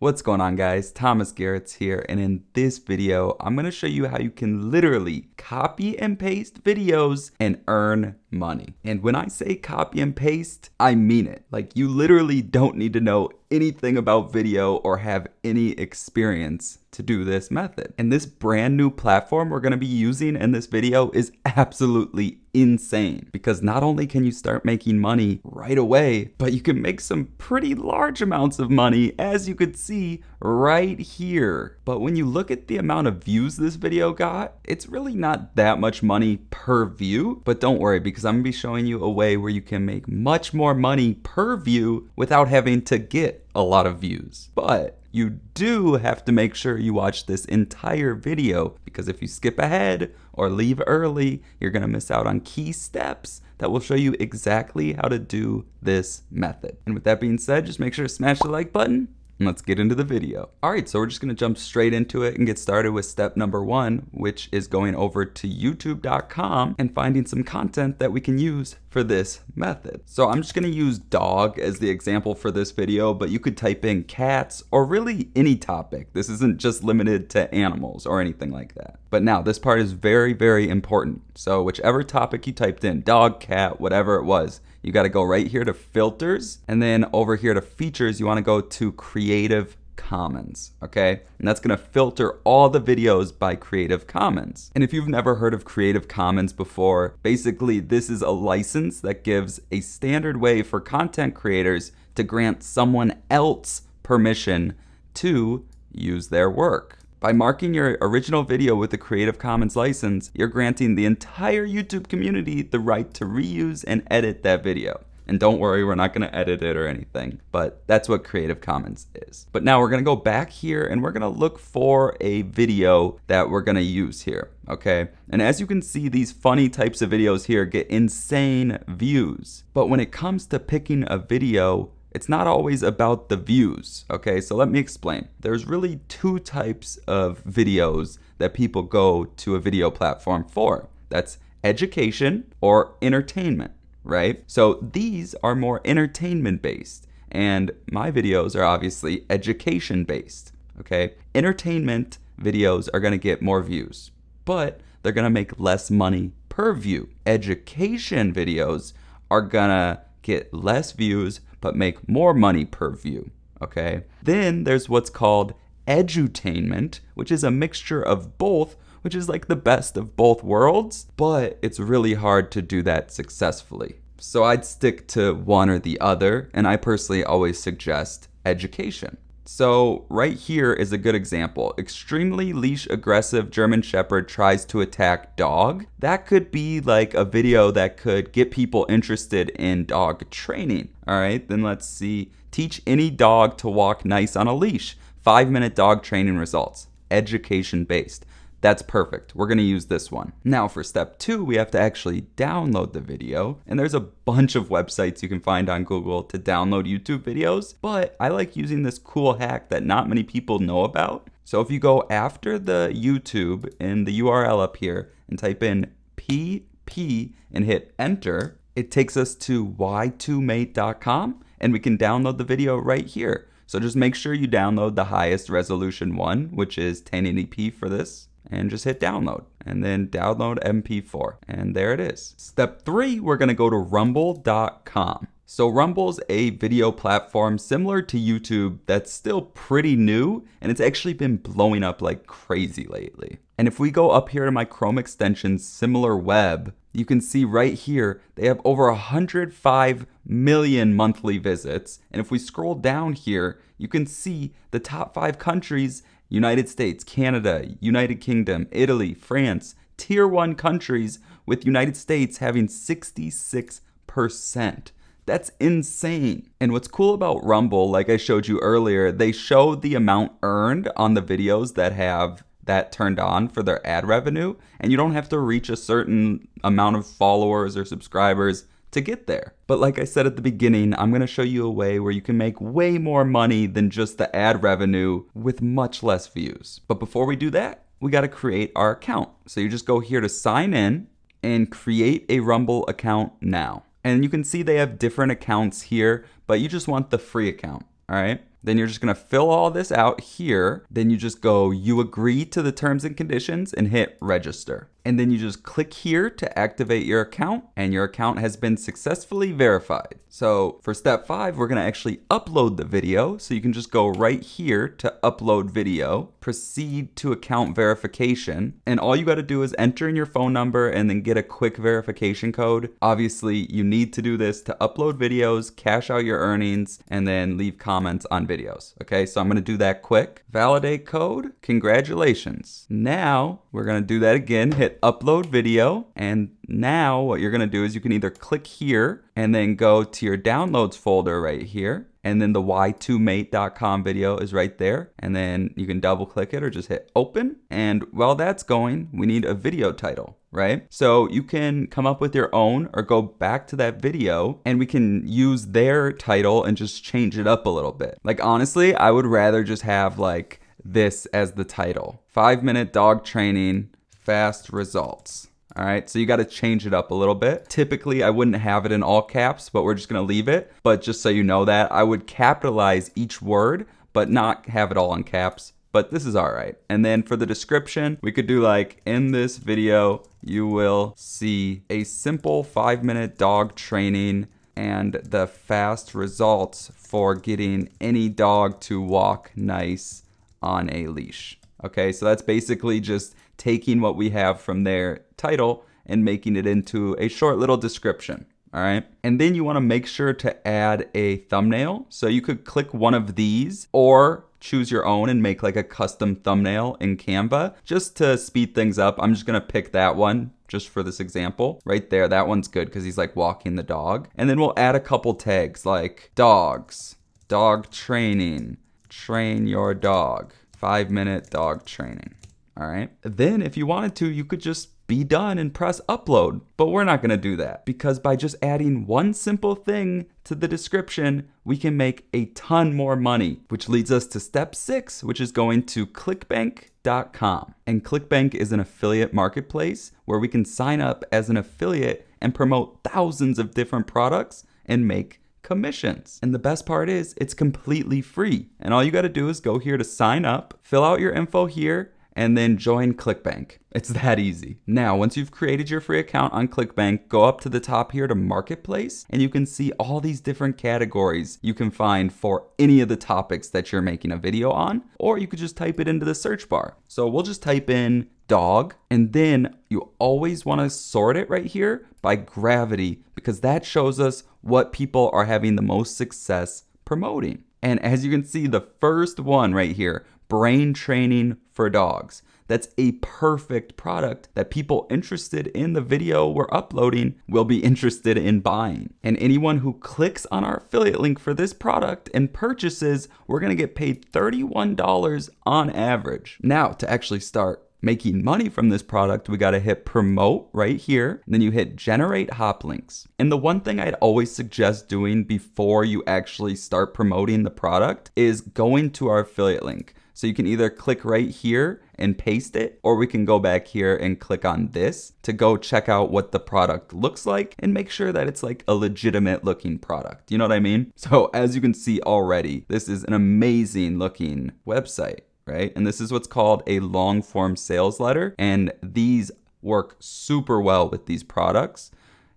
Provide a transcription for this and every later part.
What's going on, guys? Thomas Garetz here, and in this video, I'm going to show you how you can literally copy and paste videos and earn money. And when I say copy and paste, I mean it. Like, you literally don't need to know anything about video or have any experience to do this method. And this brand new platform we're going to be using in this video is absolutely insane, because not only can you start making money right away, but you can make some pretty large amounts of money, as you could see right here. But when you look at the amount of views this video got, it's really not that much money per view. But don't worry, because I'm gonna be showing you a way where you can make much more money per view without having to get a lot of views. But you do have to make sure you watch this entire video, because if you skip ahead or leave early, you're gonna miss out on key steps that will show you exactly how to do this method. And with that being said, just make sure to smash the like button and let's get into the video. All right, so we're just gonna jump straight into it and get started with step number one, which is going over to youtube.com and finding some content that we can use for this method. So I'm just gonna use dog as the example for this video, but you could type in cats or really any topic. This isn't just limited to animals or anything like that. But now this part is very, very important. So whichever topic you typed in, dog, cat, whatever it was, you got to go right here to filters, and then over here to features, you want to go to Creative Commons, okay? And that's going to filter all the videos by Creative Commons. And if you've never heard of Creative Commons before, basically this is a license that gives a standard way for content creators to grant someone else permission to use their work. By marking your original video with the Creative Commons license, you're granting the entire YouTube community the right to reuse and edit that video. And don't worry, we're not gonna edit it or anything, but that's what Creative Commons is. But now we're gonna go back here and we're gonna look for a video that we're gonna use here, okay? And as you can see, these funny types of videos here get insane views. But when it comes to picking a video, it's not always about the views, okay? So let me explain. There's really two types of videos that people go to a video platform for. That's education or entertainment, right? So these are more entertainment based, and my videos are obviously education based, okay? Entertainment videos are gonna get more views, but they're gonna make less money per view. Education videos are gonna get less views, but make more money per view, okay? Then there's what's called edutainment, which is a mixture of both, which is like the best of both worlds, but it's really hard to do that successfully. So I'd stick to one or the other, and I personally always suggest education. So right here is a good example. Extremely leash aggressive German Shepherd tries to attack dog. That could be like a video that could get people interested in dog training. All right, then let's see. Teach any dog to walk nice on a leash. 5-minute dog training results. Education based. That's perfect. We're gonna use this one. Now for step 2, we have to actually download the video. And there's a bunch of websites you can find on Google to download YouTube videos, but I like using this cool hack that not many people know about. So if you go after the YouTube in the URL up here and type in PP and hit enter, it takes us to y2mate.com and we can download the video right here. So just make sure you download the highest resolution one, which is 1080p for this, and just hit download, and then download MP4, and there it is. Step 3, we're gonna go to rumble.com. So Rumble's a video platform similar to YouTube that's still pretty new, and it's actually been blowing up like crazy lately. And if we go up here to my Chrome extensions, Similar Web, you can see right here, they have over 105 million monthly visits. And if we scroll down here, you can see the top 5 countries: United States, Canada, United Kingdom, Italy, France, tier 1 countries, with United States having 66%. That's insane. And what's cool about Rumble, like I showed you earlier, they show the amount earned on the videos that have that turned on for their ad revenue, and you don't have to reach a certain amount of followers or subscribers to get there. But like I said at the beginning, I'm gonna show you a way where you can make way more money than just the ad revenue with much less views. But before we do that, we gotta create our account. So you just go here to sign in and create a Rumble account now. And you can see they have different accounts here, but you just want the free account, all right? Then you're just gonna fill all this out here. Then you just go, you agree to the terms and conditions and hit register. And then you just click here to activate your account, and your account has been successfully verified. So for step 5, we're gonna actually upload the video. So you can just go right here to upload video, proceed to account verification. And all you gotta do is enter in your phone number and then get a quick verification code. Obviously, you need to do this to upload videos, cash out your earnings, and then leave comments on videos. Okay, so I'm gonna do that quick. Validate code, congratulations. Now, we're gonna do that again, hit upload video, and now what you're gonna do is you can either click here and then go to your downloads folder right here, and then the y2mate.com video is right there, and then you can double click it or just hit open. And while that's going, we need a video title, right? So you can come up with your own or go back to that video and we can use their title and just change it up a little bit. Like honestly, I would rather just have like this as the title. 5-minute dog training, fast results. All right, so you got to change it up a little bit. Typically, I wouldn't have it in all caps, but we're just going to leave it. But just so you know that, I would capitalize each word, but not have it all in caps. But this is all right. And then for the description, we could do like, in this video, you will see a simple 5-minute dog training and the fast results for getting any dog to walk nice on a leash. Okay, so that's basically just taking what we have from their title and making it into a short little description. All right. And then you want to make sure to add a thumbnail. So you could click one of these or choose your own and make like a custom thumbnail in Canva. Just to speed things up, I'm just going to pick that one just for this example. Right there, that one's good because he's like walking the dog. And then we'll add a couple tags like dogs, dog training, train your dog, 5-minute dog training. All right. Then if you wanted to, you could just be done and press upload, but we're not going to do that because by just adding one simple thing to the description, we can make a ton more money, which leads us to step 6, which is going to clickbank.com. And ClickBank is an affiliate marketplace where we can sign up as an affiliate and promote thousands of different products and make commissions. And the best part is it's completely free. And all you got to do is go here to sign up, fill out your info here, and then join ClickBank. It's that easy. Now, once you've created your free account on ClickBank, go up to the top here to Marketplace, and you can see all these different categories you can find for any of the topics that you're making a video on, or you could just type it into the search bar. So we'll just type in dog, and then you always want to sort it right here by gravity, because that shows us what people are having the most success promoting. And as you can see, the first one right here, brain training for dogs. That's a perfect product that people interested in the video we're uploading will be interested in buying. And anyone who clicks on our affiliate link for this product and purchases, we're going to get paid $31 on average. Now, to actually start making money from this product, we got to hit promote right here. And then you hit generate hop links. And the one thing I'd always suggest doing before you actually start promoting the product is going to our affiliate link. So you can either click right here and paste it, or we can go back here and click on this to go check out what the product looks like and make sure that it's like a legitimate looking product. You know what I mean? So as you can see already, this is an amazing looking website, right? And this is what's called a long form sales letter. And these work super well with these products.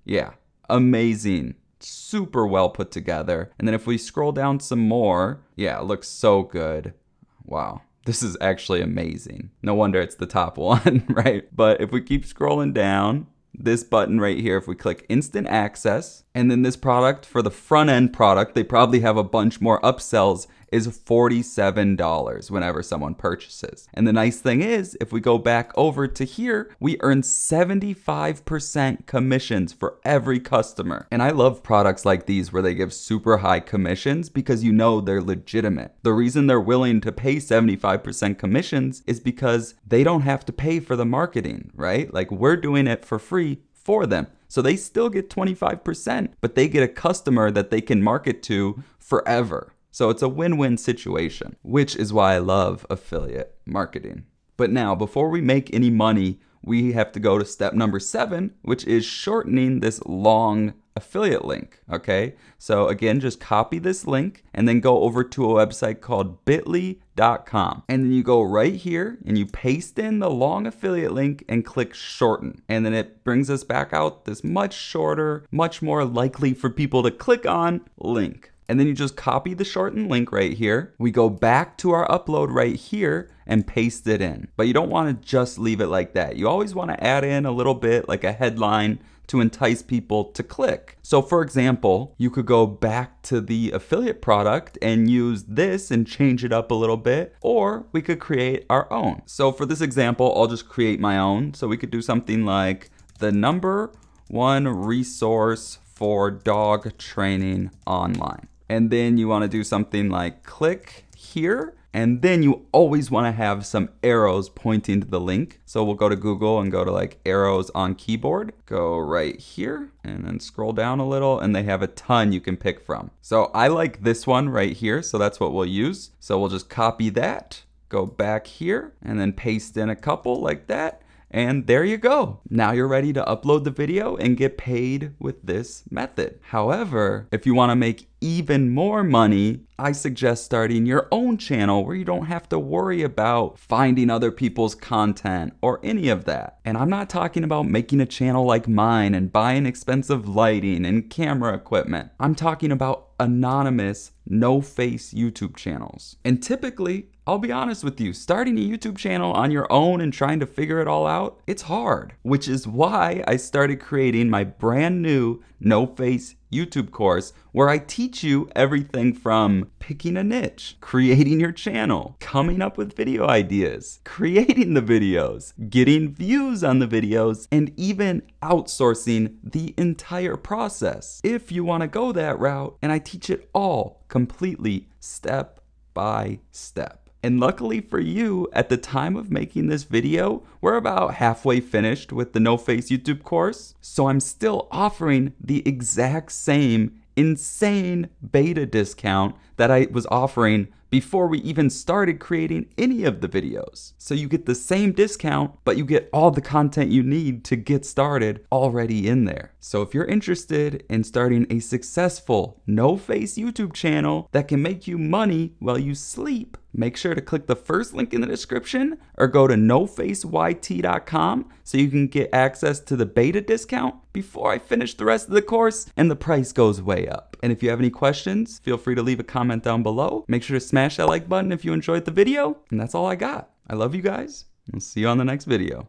Yeah, amazing. Super well put together. And then if we scroll down some more, yeah, it looks so good. Wow, this is actually amazing. No wonder it's the top one, right? But if we keep scrolling down, this button right here, if we click instant access, and then this product for the front end product, they probably have a bunch more upsells, is $47 whenever someone purchases. And the nice thing is, if we go back over to here, we earn 75% commissions for every customer. And I love products like these where they give super high commissions because you know they're legitimate. The reason they're willing to pay 75% commissions is because they don't have to pay for the marketing, right? Like we're doing it for free for them. So they still get 25%, but they get a customer that they can market to forever. So it's a win-win situation, which is why I love affiliate marketing. But now, before we make any money, we have to go to step number 7, which is shortening this long affiliate link, okay? So again, just copy this link and then go over to a website called bit.ly.com. And then you go right here and you paste in the long affiliate link and click shorten. And then it brings us back out this much shorter, much more likely for people to click on link. And then you just copy the shortened link right here. We go back to our upload right here and paste it in. But you don't want to just leave it like that. You always want to add in a little bit like a headline to entice people to click. So for example, you could go back to the affiliate product and use this and change it up a little bit, or we could create our own. So for this example, I'll just create my own. So we could do something like the #1 resource for dog training online. And then you want to do something like click here. And then you always want to have some arrows pointing to the link. So we'll go to Google and go to like arrows on keyboard. Go right here and then scroll down a little and they have a ton you can pick from. So I like this one right here. So that's what we'll use. So we'll just copy that, go back here and then paste in a couple like that. And there you go. Now you're ready to upload the video and get paid with this method. However, if you want to make even more money, I suggest starting your own channel where you don't have to worry about finding other people's content or any of that. And I'm not talking about making a channel like mine and buying expensive lighting and camera equipment. I'm talking about anonymous, no-face YouTube channels. And typically, I'll be honest with you, starting a YouTube channel on your own and trying to figure it all out, it's hard, which is why I started creating my brand new no-face YouTube course where I teach you everything from picking a niche, creating your channel, coming up with video ideas, creating the videos, getting views on the videos, and even outsourcing the entire process if you want to go that route. And I teach it all completely step by step. And luckily for you, at the time of making this video, we're about halfway finished with the No Face YouTube course. So I'm still offering the exact same insane beta discount that I was offering before we even started creating any of the videos. So you get the same discount, but you get all the content you need to get started already in there. So if you're interested in starting a successful no-face YouTube channel that can make you money while you sleep, make sure to click the first link in the description or go to nofaceyt.com so you can get access to the beta discount before I finish the rest of the course and the price goes way up. And if you have any questions, feel free to leave a comment down below. Make sure to smash that like button if you enjoyed the video. And that's all I got. I love you guys. I'll see you on the next video.